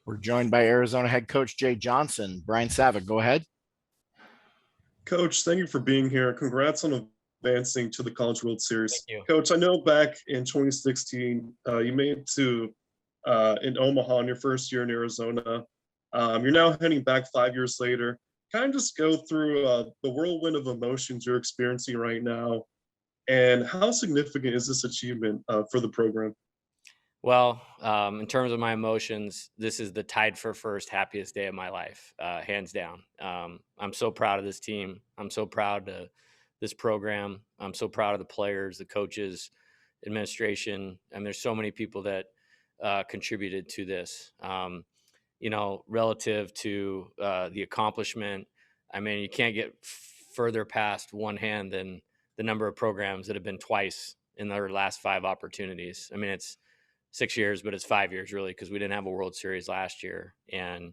We're joined by Arizona head coach Jay Johnson. Brian Savick, go ahead. Coach, thank you for being here. Congrats on advancing to the College World Thank Series. you. Coach, I know back in 2016, you made it to in Omaha in your first year in Arizona. You're now heading back 5 years later. Kind of just go through the whirlwind of emotions you're experiencing right now, and how significant is this achievement for the program? Well, in terms of my emotions, this is the tied for first happiest day of my life, hands down. I'm so proud of this team. I'm so proud of this program. I'm so proud of the players, the coaches, administration. And there's so many people that contributed to this. Relative to the accomplishment, I mean, you can't get further past one hand than the number of programs that have been twice in their last five opportunities. I mean, it's 6 years, but it's 5 years really, because we didn't have a World Series last year. And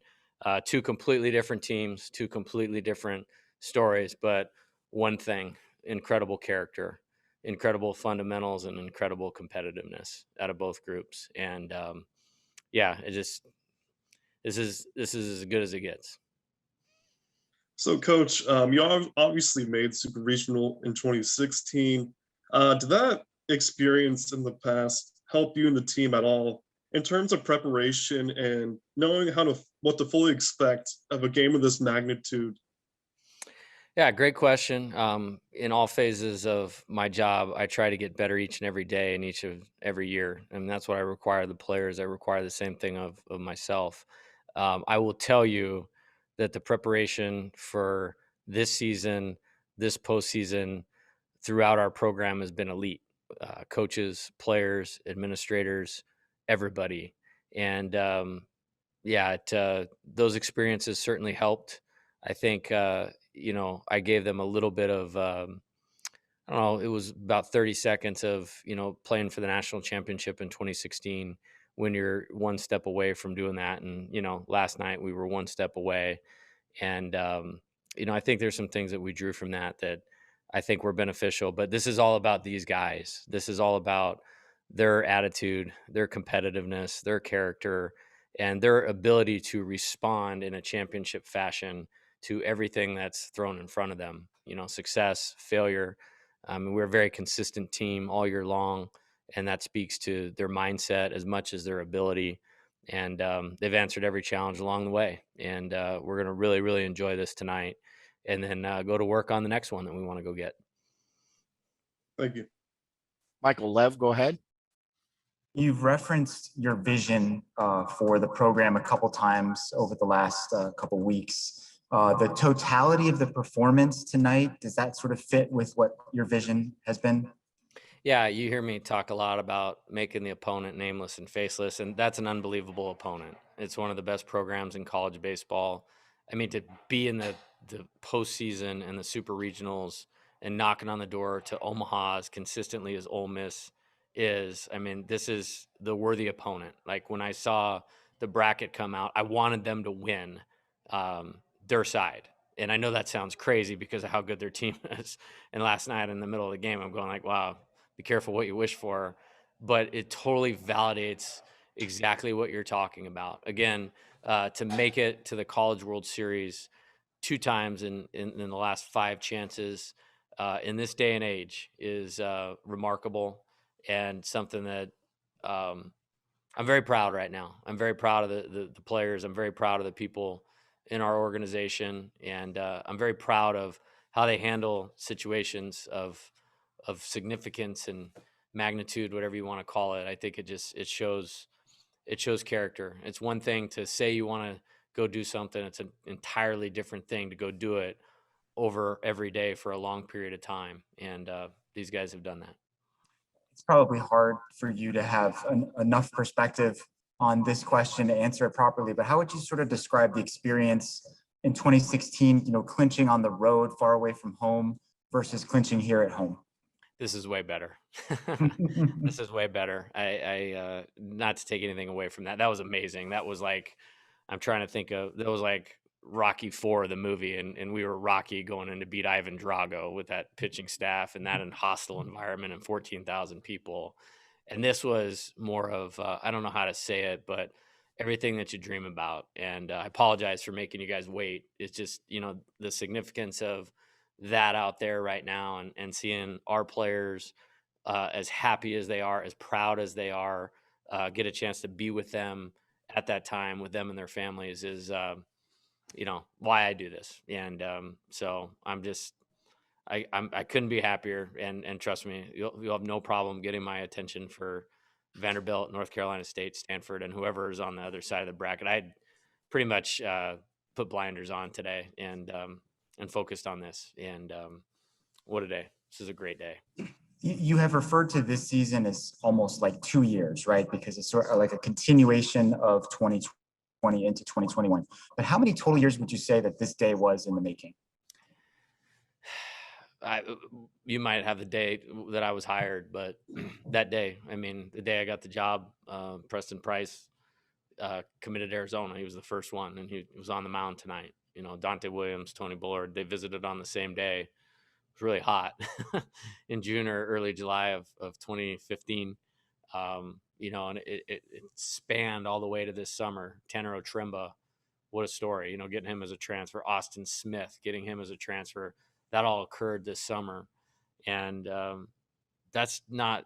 two completely different teams, two completely different stories, but one thing: incredible character, incredible fundamentals, and incredible competitiveness out of both groups. And this is as good as it gets. So, Coach, you obviously made Super Regional in 2016. Did that experience in the past help you and the team at all in terms of preparation and knowing what to fully expect of a game of this magnitude? Yeah, great question. In all phases of my job, I try to get better each and every day and every year. And that's what I require of the players. I require the same thing of myself. I will tell you that the preparation for this season, this postseason, throughout our program has been elite. Coaches, players, administrators, everybody. And those experiences certainly helped. I think, I gave them a little bit of, I don't know, it was about 30 seconds of, playing for the national championship in 2016 when you're one step away from doing that. And, last night we were one step away. And, I think there's some things that we drew from that I think were beneficial. But this is all about these guys. This is all about their attitude, their competitiveness, their character, and their ability to respond in a championship fashion to everything that's thrown in front of them. Success, failure. We're a very consistent team all year long, and that speaks to their mindset as much as their ability. And they've answered every challenge along the way. And we're going to really, really enjoy this tonight, and then go to work on the next one that we want to go get. Thank you. Michael Lev, go ahead. You've referenced your vision for the program a couple times over the last couple weeks. The totality of the performance tonight, does that sort of fit with what your vision has been? Yeah, you hear me talk a lot about making the opponent nameless and faceless, and that's an unbelievable opponent. It's one of the best programs in college baseball. I mean, to be in the postseason and the super regionals and knocking on the door to Omaha as consistently as Ole Miss is, I mean, this is the worthy opponent. Like, when I saw the bracket come out, I wanted them to win their side. And I know that sounds crazy because of how good their team is. And last night in the middle of the game, I'm going like, wow, be careful what you wish for. But it totally validates exactly what you're talking about. Again, to make it to the College World Series two times in the last five chances in this day and age is remarkable, and something that I'm very proud right now. I'm very proud of the players. I'm very proud of the people in our organization, and I'm very proud of how they handle situations of significance and magnitude, whatever you want to call it. I think it shows character. It's one thing to say you want to go do something. It's an entirely different thing to go do it over every day for a long period of time. And these guys have done that. It's probably hard for you to have enough perspective on this question to answer it properly, but how would you sort of describe the experience in 2016, clinching on the road far away from home versus clinching here at home? This is way better. This is way better. I not to take anything away from that. That was amazing. That was like, I'm trying to think of, that was like Rocky IV, the movie, and we were Rocky going in to beat Ivan Drago with that pitching staff and that in hostile environment and 14,000 people. And this was more of, I don't know how to say it, but everything that you dream about. And I apologize for making you guys wait. It's just, the significance of that out there right now, and seeing our players as happy as they are, as proud as they are, get a chance to be with them at that time with them and their families is, why I do this. And so I couldn't be happier, and trust me, you'll have no problem getting my attention for Vanderbilt, North Carolina State, Stanford, and whoever is on the other side of the bracket. I pretty much put blinders on today and focused on this. And what a day! This is a great day. You have referred to this season as almost like 2 years, right? Because it's sort of like a continuation of 2020 into 2021. But how many total years would you say that this day was in the making? You might have the day that I was hired, but that day, the day I got the job, Preston Price committed to Arizona. He was the first one, and he was on the mound tonight. Dante Williams, Tony Bullard, they visited on the same day. It was really hot in June or early July of 2015. And it spanned all the way to this summer. Tanner Otrimba, what a story, getting him as a transfer. Austin Smith, getting him as a transfer. That all occurred this summer. And that's not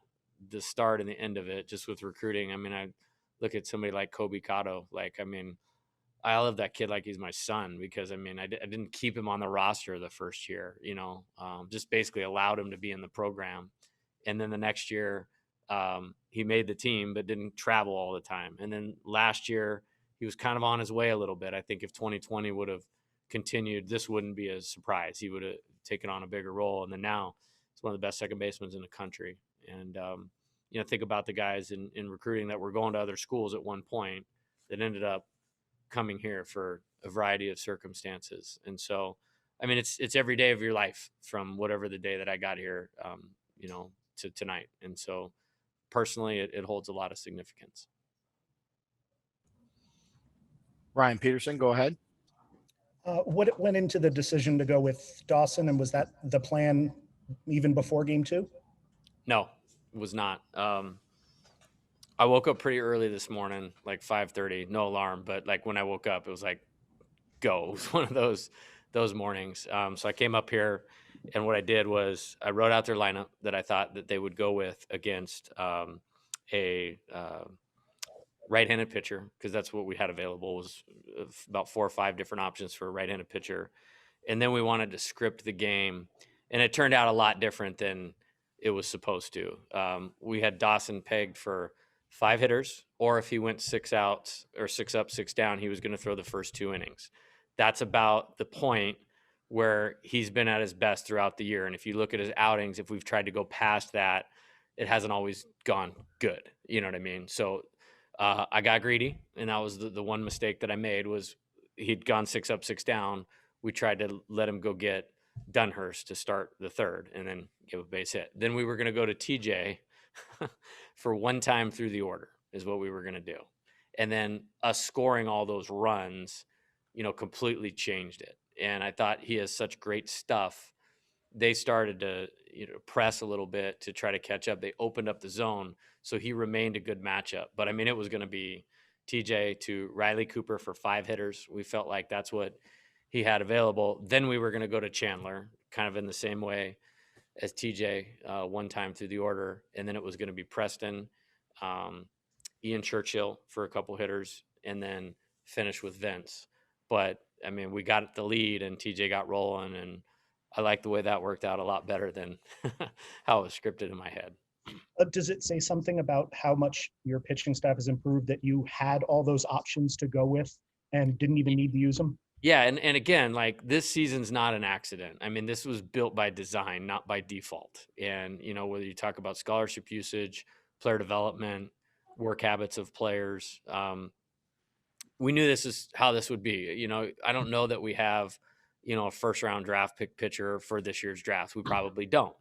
the start and the end of it, just with recruiting. I look at somebody like Kobe Cotto. I love that kid like he's my son, because I didn't keep him on the roster the first year, just basically allowed him to be in the program. And then the next year, he made the team, but didn't travel all the time. And then last year, he was kind of on his way a little bit. I think if 2020 would have continued, this wouldn't be a surprise. He would have taken on a bigger role. And then now he's one of the best second basemen in the country. And, think about the guys in recruiting that were going to other schools at one point that ended up coming here for a variety of circumstances. And so, it's every day of your life from whatever the day that I got here, to tonight. And so personally, it holds a lot of significance. Ryan Peterson, go ahead. What went into the decision to go with Dawson, and was that the plan even before game 2? No, it was not. I woke up pretty early this morning, like 5:30, no alarm, but like when I woke up, it was like, go. It was one of those mornings. So I came up here, and what I did was I wrote out their lineup that I thought that they would go with against a right-handed pitcher, because that's what we had available, was about 4 or 5 different options for a right-handed pitcher. And then we wanted to script the game, and it turned out a lot different than it was supposed to. We had Dawson pegged for 5 hitters, or if he went 6 outs or 6 up, 6 down, he was going to throw the first 2 innings. That's about the point where he's been at his best throughout the year. And if you look at his outings, if we've tried to go past that, it hasn't always gone good. You know what I mean? So I got greedy, and that was the one mistake that I made, was he'd gone 6 up, 6 down. We tried to let him go get Dunhurst to start the third and then give a base hit. Then we were going to go to TJ for one time through the order is what we were going to do. And then us scoring all those runs, completely changed it. And I thought he has such great stuff. They started to, press a little bit to try to catch up. They opened up the zone, so he remained a good matchup. But it was going to be TJ to Riley Cooper for 5 hitters. We felt like that's what he had available. Then we were going to go to Chandler, kind of in the same way as TJ, one time through the order. And then it was going to be Preston, Ian Churchill for a couple hitters, and then finish with Vince. But we got the lead, and TJ got rolling, and I like the way that worked out a lot better than how it was scripted in my head. Does it say something about how much your pitching staff has improved that you had all those options to go with and didn't even need to use them? Yeah, and again, like, this season's not an accident. This was built by design, not by default. And, whether you talk about scholarship usage, player development, work habits of players, we knew this is how this would be. I don't know that we have, a first-round draft pick pitcher for this year's draft. We probably don't.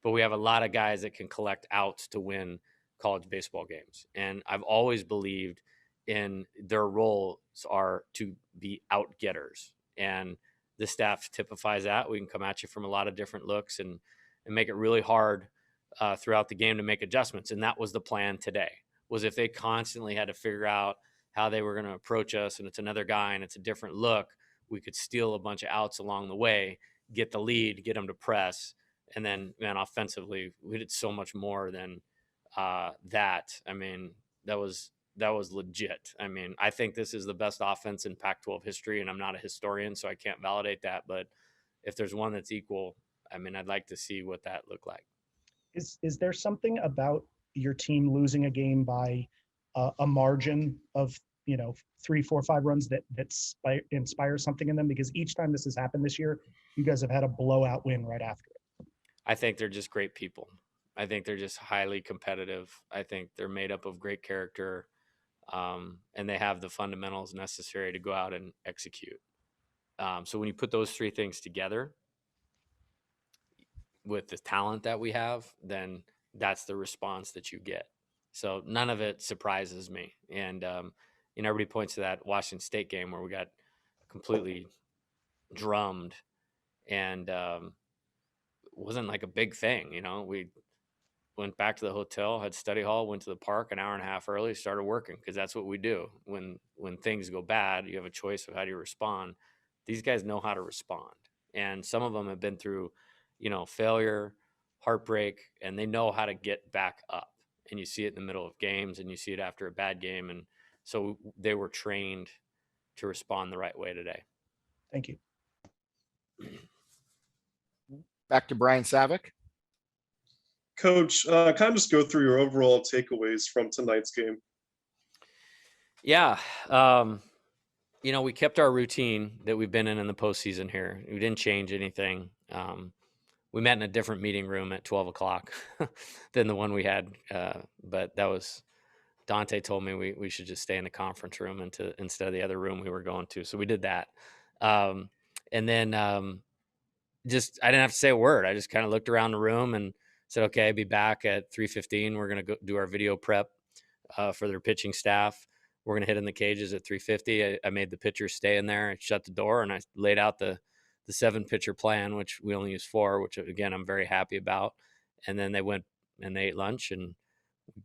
But we have a lot of guys that can collect outs to win college baseball games. And I've always believed in their roles are to be out-getters. And the staff typifies that. We can come at you from a lot of different looks and make it really hard throughout the game to make adjustments. And that was the plan today, was if they constantly had to figure out how they were going to approach us, and it's another guy and it's a different look, we could steal a bunch of outs along the way, get the lead, get them to press. And then, man, offensively, we did so much more than that. I mean, that was legit. I mean, I think this is the best offense in Pac-12 history, and I'm not a historian, so I can't validate that. But if there's one that's equal, I mean, I'd like to see what that looked like. Is there something about your team losing a game by a margin of 3, 4, 5 runs that inspires something in them? Because each time this has happened this year, you guys have had a blowout win right after it. I think they're just great people. I think they're just highly competitive. I think they're made up of great character, and they have the fundamentals necessary to go out and execute. So when you put those three things together with the talent that we have, then that's the response that you get. So none of it surprises me. And, everybody points to that Washington State game where we got completely drummed, and wasn't like a big thing. We went back to the hotel, had study hall, went to the park an hour and a half early, started working, because that's what we do. When things go bad, you have a choice of how do you respond. These guys know how to respond. And some of them have been through, failure, heartbreak, and they know how to get back up. And you see it in the middle of games, and you see it after a bad game. And so they were trained to respond the right way today. Thank you. Back to Brian Savick. Coach, kind of just go through your overall takeaways from tonight's game. Yeah. We kept our routine that we've been in the postseason here. We didn't change anything. We met in a different meeting room at 12 o'clock than the one we had. But that was, Dante told me we should just stay in the conference room instead of the other room we were going to. So we did that. And then I didn't have to say a word. I just kind of looked around the room and said, okay, I'll be back at 3:15. We're going to go do our video prep for their pitching staff. We're going to hit in the cages at 3:50. I made the pitchers stay in there. I shut the door, and I laid out the 7-pitcher plan, which we only use 4, which, again, I'm very happy about. And then they went and they ate lunch and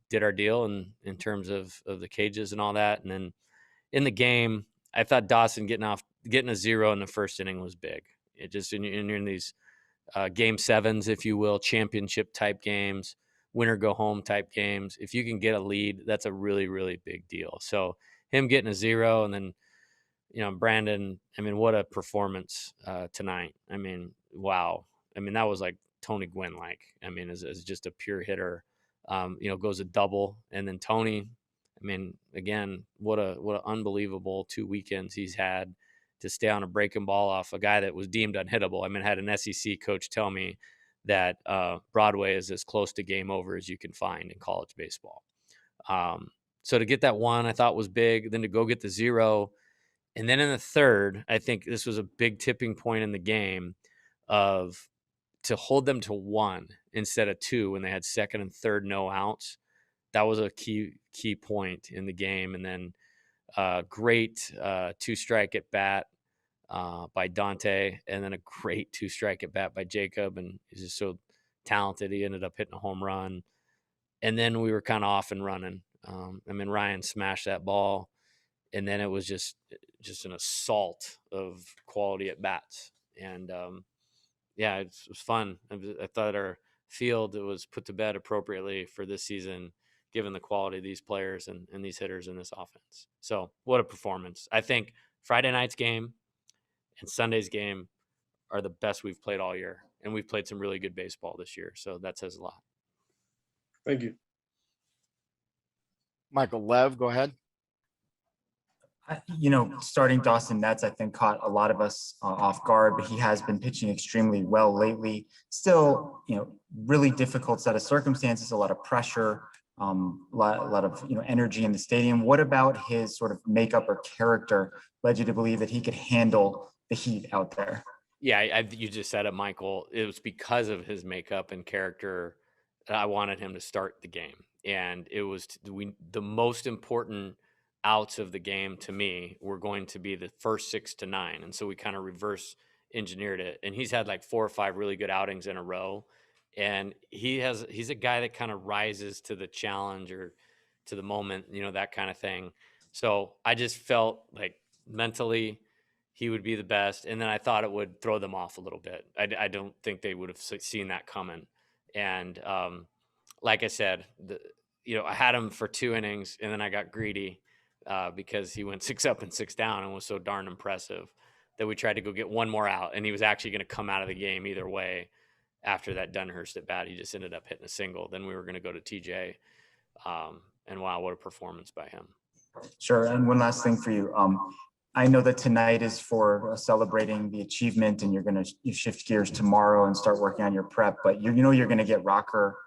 did our deal in terms of the cages and all that. And then in the game, I thought Dawson getting a 0 in the first inning was big. It just, and you're in these game 7s, if you will, championship type games, winner go home type games. If you can get a lead, that's a really, really big deal. So him getting a 0, and then, Brandon, I mean, what a performance tonight. I mean, wow. I mean, that was like Tony Gwynn-like. I mean, as just a pure hitter, goes a double. And then Tony, I mean, again, what a unbelievable 2 weekends he's had to stay on a breaking ball off a guy that was deemed unhittable. I mean, I had an SEC coach tell me that Broadway is as close to game over as you can find in college baseball. So to get that 1, I thought was big. Then to go get the 0. And then in the third, I think this was a big tipping point in the game to hold them to 1 instead of 2 when they had second and third no outs. That was a key point in the game. And then great 2-strike at bat by Dante, and then a great 2-strike at bat by Jacob. And he's just so talented. He ended up hitting a home run. And then we were kind of off and running. Ryan smashed that ball. And then it was just an assault of quality at bats. And it was fun. I thought our field was put to bed appropriately for this season, given the quality of these players and these hitters in this offense. So what a performance. I think Friday night's game and Sunday's game are the best we've played all year. And we've played some really good baseball this year. So that says a lot. Thank you. Michael Lev, go ahead. Starting Dawson Nets, I think, caught a lot of us off guard, but he has been pitching extremely well lately. Still, really difficult set of circumstances, a lot of pressure, a lot of energy in the stadium. What about his sort of makeup or character led you to believe that he could handle the heat out there? Yeah, you just said it, Michael. It was because of his makeup and character that I wanted him to start the game. And it was the most important outs of the game to me were going to be the first 6 to 9. And so we kind of reverse engineered it. And he's had like 4 or 5 really good outings in a row. And he's a guy that kind of rises to the challenge or to the moment, that kind of thing. So I just felt like mentally he would be the best. And then I thought it would throw them off a little bit. I don't think they would have seen that coming. And like I said, I had him for 2 innings, and then I got greedy because he went 6 up and 6 down and was so darn impressive that we tried to go get one more out. And he was actually going to come out of the game either way. After that Dunhurst at bat, he just ended up hitting a single. Then we were going to go to TJ. And wow, what a performance by him. Sure. And one last thing for you. I know that tonight is for celebrating the achievement, and you're going to shift gears tomorrow and start working on your prep, but you're going to get Rocker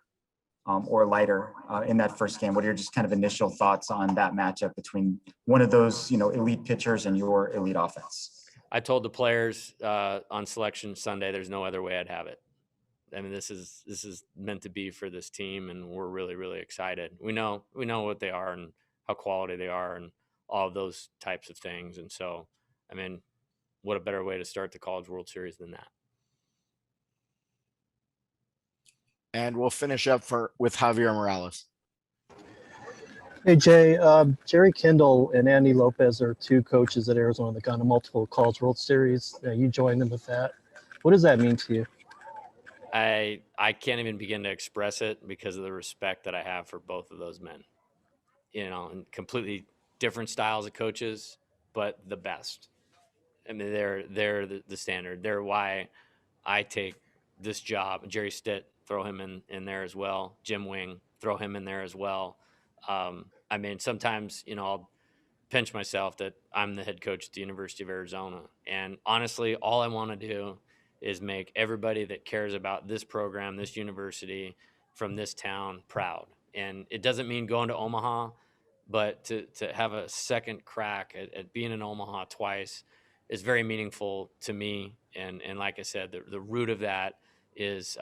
or Leiter in that first game. What are your just kind of initial thoughts on that matchup between one of those, elite pitchers and your elite offense? I told the players on selection Sunday, there's no other way I'd have it. I mean, this is meant to be for this team, and we're really, really excited. We know what they are and how quality they are and all of those types of things. And so, I mean, what a better way to start the College World Series than that? And we'll finish up with Javier Morales. Hey, Jay, Jerry Kindle and Andy Lopez are 2 coaches at Arizona that got into multiple College World Series. You joined them with that. What does that mean to you? I can't even begin to express it because of the respect that I have for both of those men. And completely different styles of coaches, but the best. I mean, they're the standard. They're why I take this job. Jerry Stitt, throw him in there as well. Jim Wing, throw him in there as well. I mean, sometimes, I'll pinch myself that I'm the head coach at the University of Arizona. And honestly, all I want to do is make everybody that cares about this program, this university, from this town proud. And it doesn't mean going to Omaha, but to have a second crack at being in Omaha twice is very meaningful to me. And like I said, the root of that is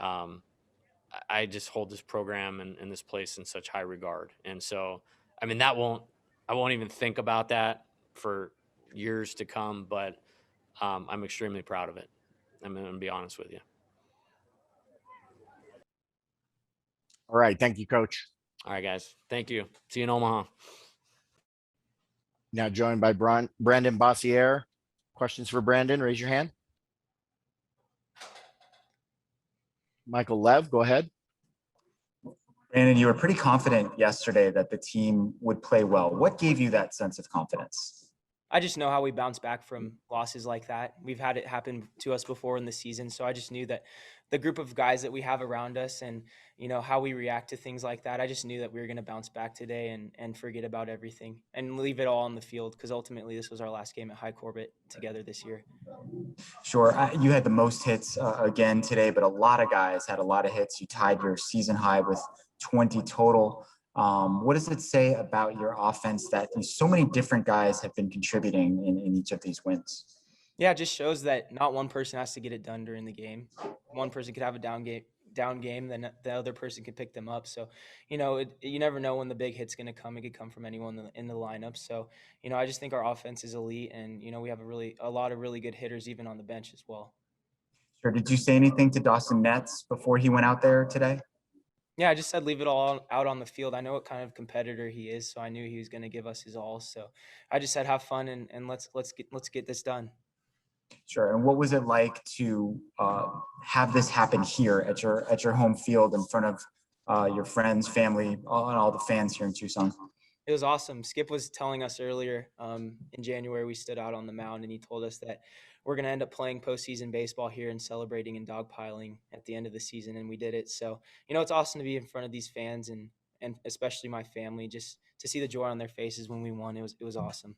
I just hold this program and this place in such high regard. And so, I mean, I won't even think about that for years to come, but I'm extremely proud of it. I'm going to be honest with you. All right. Thank you, Coach. All right, guys. Thank you. See you in Omaha. Now joined by Brandon Bossier. Questions for Brandon? Raise your hand. Michael Lev, go ahead. Brandon, you were pretty confident yesterday that the team would play well. What gave you that sense of confidence? I just know how we bounce back from losses like that. We've had it happen to us before in the season. So I just knew that the group of guys that we have around us and, how we react to things like that, I just knew that we were going to bounce back today and forget about everything and leave it all on the field, because ultimately this was our last game at High Corbett together this year. Sure. You had the most hits again today, but a lot of guys had a lot of hits. You tied your season high with 20 total. What does it say about your offense that so many different guys have been contributing in each of these wins? Yeah, it just shows that not one person has to get it done during the game. One person could have a down game, then the other person could pick them up. So, you never know when the big hit's going to come. It could come from anyone in the lineup. So, I just think our offense is elite, and, we have a lot of really good hitters even on the bench as well. Sure. Did you say anything to Dawson Netz before he went out there today? Yeah, I just said leave it all out on the field. I know what kind of competitor he is, so I knew he was going to give us his all. So I just said have fun and let's get this done. Sure. And what was it like to have this happen here at your home field in front of your friends, family, and all the fans here in Tucson? It was awesome. Skip was telling us earlier in January we stood out on the mound, and he told us that we're going to end up playing postseason baseball here and celebrating and dogpiling at the end of the season, and we did it. So, it's awesome to be in front of these fans and especially my family, just to see the joy on their faces when we won. It was awesome.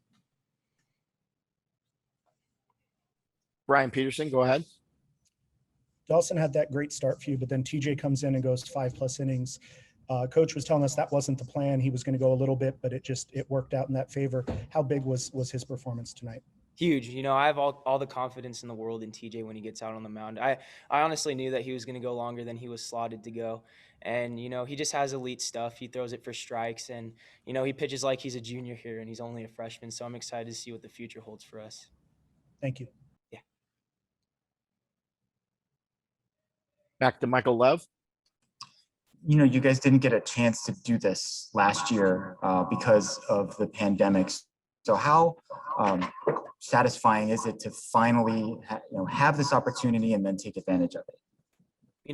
Brian Peterson, go ahead. Dawson had that great start for you, but then TJ comes in and goes 5+ innings. Coach was telling us that wasn't the plan. He was going to go a little bit, but it worked out in that favor. How big was his performance tonight? Huge. I have all the confidence in the world in TJ when he gets out on the mound. I honestly knew that he was going to go longer than he was slotted to go. And, he just has elite stuff. He throws it for strikes, and, he pitches like he's a junior here and he's only a freshman. So I'm excited to see what the future holds for us. Thank you. Yeah. Back to Michael Lev. You guys didn't get a chance to do this last year because of the pandemic. So how satisfying is it to finally have this opportunity and then take advantage of it?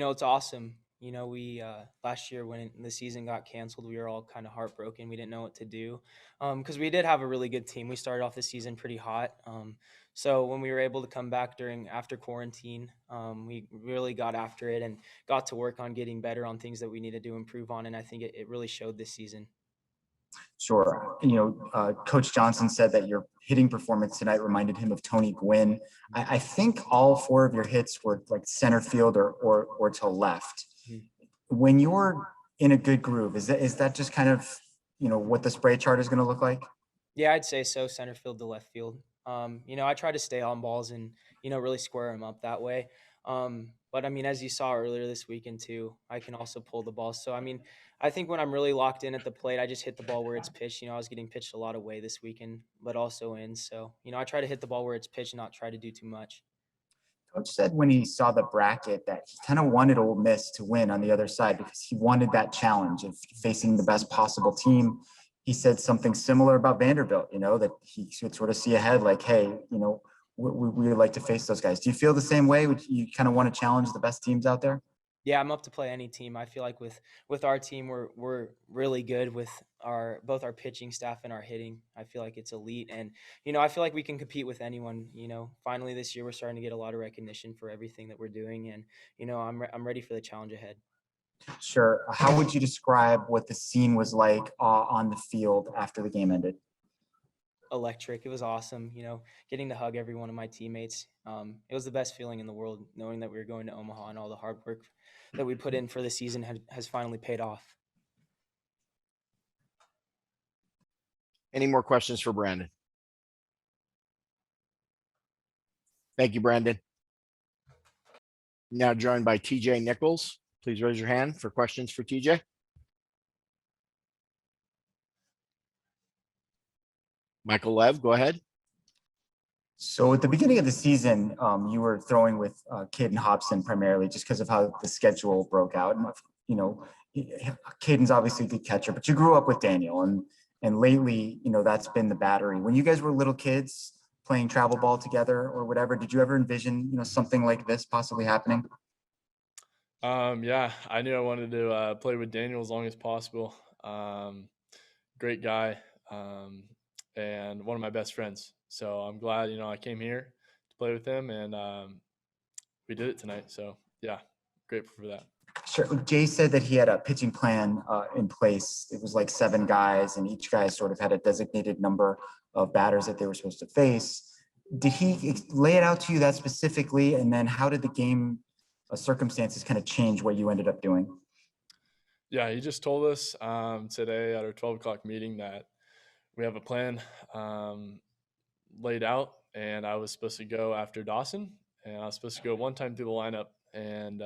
It's awesome. We last year when the season got canceled, we were all kind of heartbroken. We didn't know what to do because we did have a really good team. We started off the season pretty hot. So when we were able to come back after quarantine, we really got after it and got to work on getting better on things that we needed to improve on. And I think it really showed this season. Sure. Coach Johnson said that your hitting performance tonight reminded him of Tony Gwynn. I think all 4 of your hits were like center field or to left. When you're in a good groove, is that just kind of, what the spray chart is going to look like? Yeah, I'd say so. Center field to left field. I try to stay on balls and, really square them up that way. But I mean, as you saw earlier this weekend too, I can also pull the ball. So, I mean, I think when I'm really locked in at the plate, I just hit the ball where it's pitched. I was getting pitched a lot away this weekend, but also in. So, I try to hit the ball where it's pitched and not try to do too much. Coach said when he saw the bracket that he kind of wanted Ole Miss to win on the other side because he wanted that challenge of facing the best possible team. He said something similar about Vanderbilt, that he should sort of see ahead like, hey, we would like to face those guys. Do you feel the same way? Would you kind of want to challenge the best teams out there? Yeah, I'm up to play any team. I feel like with our team, we're really good with both our pitching staff and our hitting. I feel like it's elite, and I feel like we can compete with anyone. Finally this year we're starting to get a lot of recognition for everything that we're doing, and I'm ready for the challenge ahead. Sure. How would you describe what the scene was like on the field after the game ended? Electric. It was awesome. Getting to hug every one of my teammates. It was the best feeling in the world, knowing that we were going to Omaha and all the hard work that we put in for the season has finally paid off. Any more questions for Brandon? Thank you, Brandon. Now joined by TJ Nichols. Please raise your hand for questions for TJ. Michael Lev, go ahead. So at the beginning of the season, you were throwing with Caden Hobson primarily just because of how the schedule broke out. And, Caden's obviously a good catcher, but you grew up with Daniel and lately, that's been the battery. When you guys were little kids playing travel ball together or whatever, did you ever envision, something like this possibly happening? Yeah, I knew I wanted to play with Daniel as long as possible. Great guy, and one of my best friends. So I'm glad, I came here to play with him, and we did it tonight. So yeah, grateful for that. Sure. Jay said that he had a pitching plan in place. It was like 7 guys, and each guy sort of had a designated number of batters that they were supposed to face. Did he lay it out to you that specifically? And then how did the game circumstances kind of change what you ended up doing? Yeah, he just told us today at our 12 o'clock meeting that we have a plan laid out, and I was supposed to go after Dawson, and I was supposed to go one time through the lineup, and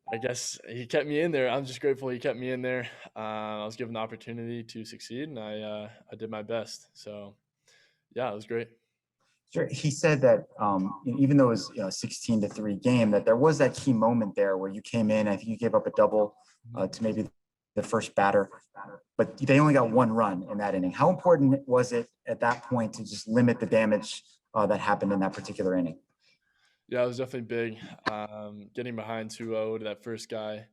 I guess he kept me in there. I'm just grateful he kept me in there. I was given the opportunity to succeed, and I did my best. So, yeah, it was great. Sure. He said that even though it was 16-3 game, that there was that key moment there where you came in. I think you gave up a double to maybe the first batter, but they only got 1 run in that inning. How important was it at that point to just limit the damage that happened in that particular inning? Yeah, it was definitely big. Getting behind 2-0 to that first guy,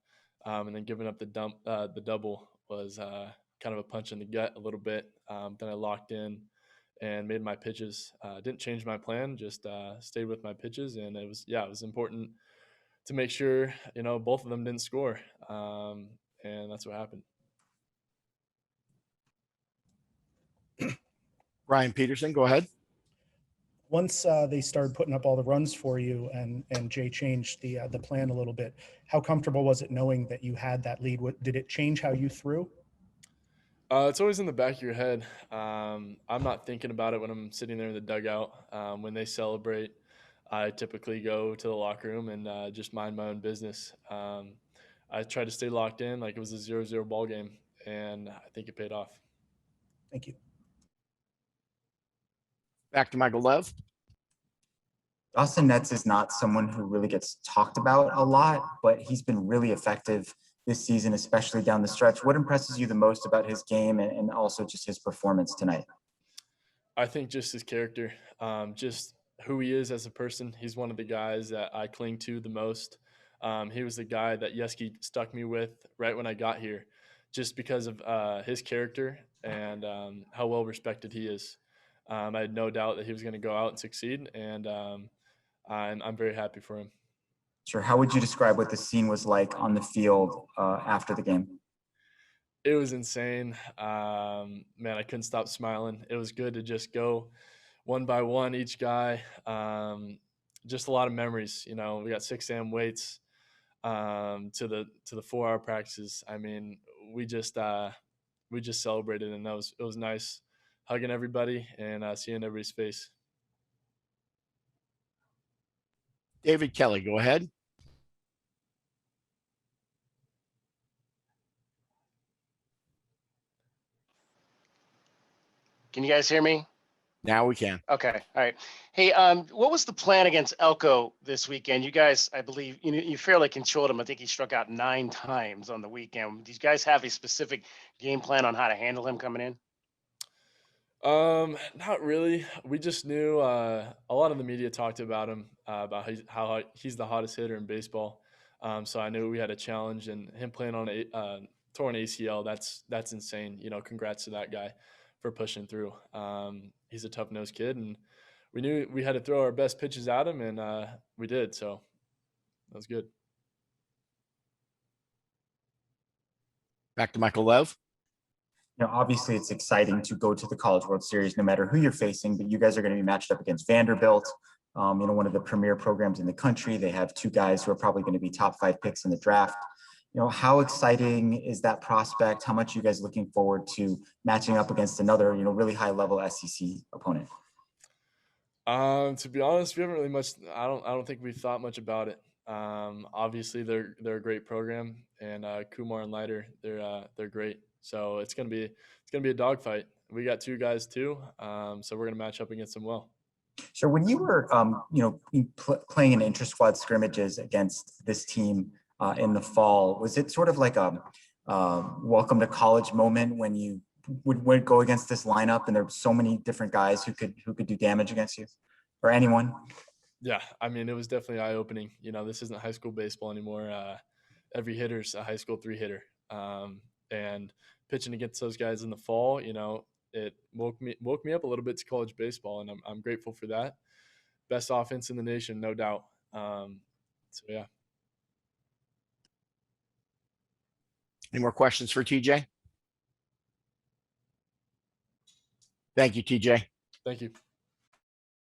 and then giving up the double was kind of a punch in the gut a little bit. Then I locked in and made my pitches. Didn't change my plan, just stayed with my pitches, and it was important to make sure both of them didn't score, and that's what happened. Brian Peterson, go ahead. Once they started putting up all the runs for you and Jay changed the plan a little bit, how comfortable was it knowing that you had that lead? Did it change how you threw? It's always in the back of your head. I'm not thinking about it when I'm sitting there in the dugout. When they celebrate, I typically go to the locker room and just mind my own business. I try to stay locked in like it was a 0-0 ball game, and I think it paid off. Thank you. Back to Michael Lev. Austin Netz is not someone who really gets talked about a lot, but he's been really effective this season, especially down the stretch. What impresses you the most about his game and also just his performance tonight? I think just his character, just who he is as a person. He's one of the guys that I cling to the most. He was the guy that Yeski stuck me with right when I got here, just because of his character and how well respected he is. I had no doubt that he was going to go out and succeed, and I'm very happy for him. Sure. How would you describe what the scene was like on the field after the game? It was insane. Man, I couldn't stop smiling. It was good to just go one by one, each guy. Just a lot of memories. You know, we got 6 a.m. weights to the 4-hour practices. I mean, we just celebrated, and it was nice hugging everybody and seeing everybody's face. David Kelly, go ahead. Can you guys hear me? Now we can. Okay. All right. Hey, what was the plan against Elko this weekend? You guys, I believe, you fairly controlled him. I think he struck out 9 times on the weekend. Do you guys have a specific game plan on how to handle him coming in? Not really. We just knew a lot of the media talked about him, about how he's the hottest hitter in baseball. So I knew we had a challenge, and him playing on a torn ACL, that's insane. You know, congrats to that guy for pushing through. He's a tough-nosed kid, and we knew we had to throw our best pitches at him, and we did. So that was good. Back to Michael Lev. You know, obviously it's exciting to go to the College World Series, no matter who you're facing, but you guys are going to be matched up against Vanderbilt, you know, one of the premier programs in the country. They have 2 guys who are probably going to be top 5 picks in the draft. You know, how exciting is that prospect? How much are you guys looking forward to matching up against another, you know, really high level SEC opponent? To be honest, we haven't really much. I don't think we've thought much about it. Obviously they're a great program, and Kumar and Leiter, they're great. So it's gonna be a dogfight. We got 2 guys too, so we're gonna match up against them well. So when you were, you know, playing in inter-squad scrimmages against this team in the fall, was it sort of like a welcome to college moment when you would go against this lineup and there were so many different guys who could do damage against you or anyone? Yeah, I mean, it was definitely eye-opening. You know, this isn't high school baseball anymore. Every hitter's a high school 3-hitter, and pitching against those guys in the fall, you know, it woke me up a little bit to college baseball, and I'm grateful for that. Best offense in the nation, no doubt. So yeah. Any more questions for TJ? Thank you, TJ. Thank you.